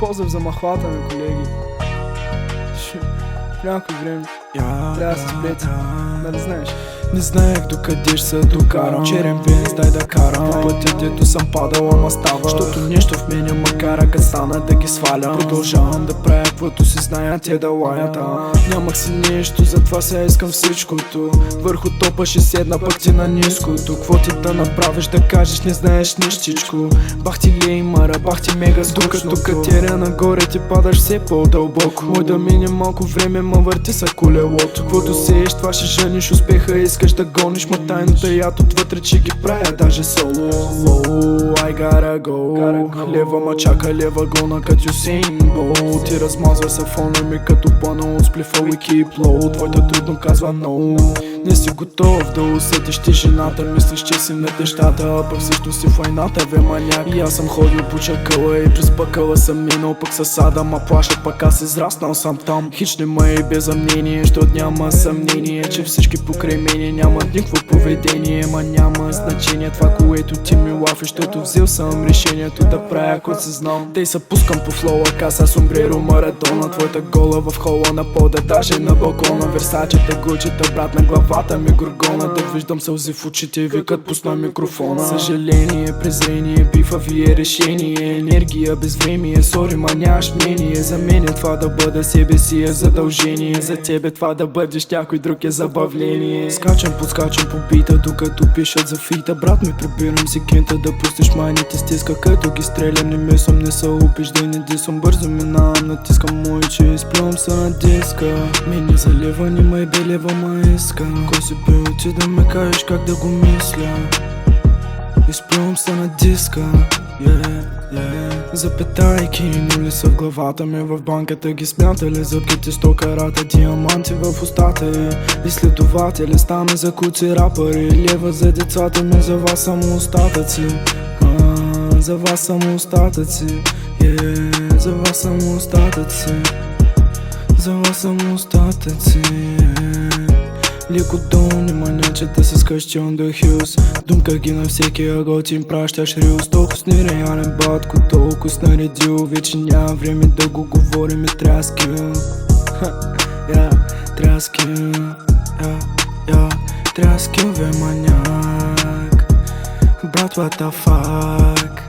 поздрав за махлата ми, колеги. В някое време трябва да се сплети, нали знаеш? Не знаех докъде ще се докарам. Черен бенз, дай да карам. По пътя, дето съм падал, ама става. Защото нещо в мене ма кара, къд стана да ги сваля. Продължавам да правя каквото си знаят, те да лаят. Нямах си нещо, затова сега искам всичкото. Върху топа ще седна, пък ти на ниското. Кво ти да направиш, да кажеш, не знаеш нищичко. Бах ти леймара, бах ти мега скучно. Докато катеря нагоре ти падаш все по-дълбоко. Мой да мине малко време, ма върти са колелото. Квото сееш, това ще жениш, успеха искаш да гониш. Ма тайната яд отвътре, че ги правя даже соло. I gotta go. Лева ма чака, лева гона като Юсейн Болт. Ти размазва се фона ми като пана от сплифа we keep low. Твоята трудно казва no. Не си готов да усетиш тишината. Мислиш, че си на нещата, а пък също си в войната, бе маняк. И аз съм ходил по чакъла и през пъкъла съм минал, пък със сада ма плаша, пък аз израснал съм там. Хич не ма и без съмнение, щот няма съмнение, че всички покрай мене нямат никакво поведение. Ма няма значение това, което ти ми лафиш, щото взел съм решението да правя, който се знам. Тей се пускам по флоу, каса сомбреро Марадона. Твоята гола в хола на пода, даже на балкона. Версачета, гучета, брат, на главата ми горгона. Да виждам сълзи в очите, викат пусна микрофона. Съжаление, презрение, бифави решение. Енергия, безвремие, сори, ма нямаш мнение. За мен това да бъда себе си е задължение. За тебе това да бъдеш някой друг е забавление. Скачам, подскачам по бита, докато пишат за фита. Брат ми, прибирам си кента, да пустиш майните стиска. Като ги стрелям, не мислям, не се опиш да не дисвам. Бързо минавам, натискам мой, че изплювам се на диска. Мене залива, нима и белева ма иска. Кой си бил ти да ме кажеш как да го мисля? Изплювам се на диска, запетайки, нули са в главата ми. В банката ги смятали, зъбките 100 карата, диаманти в устата. Изследователи стана за куци рапъри. Лева за децата ми, за вас само остатъци. За вас само остатъци, за вас само остатъци. За вас само остатъци. Леко долу, нема нечета с къщи on the hills. Думка ги на всеки ъгъл, ти им пращаш рилс. Толкова с нереален батко, толкова с наредил. Вече няма време да го говорим и трябва скил. Трябва скил, трябва скил, бе маняк. Брат, what the fuck,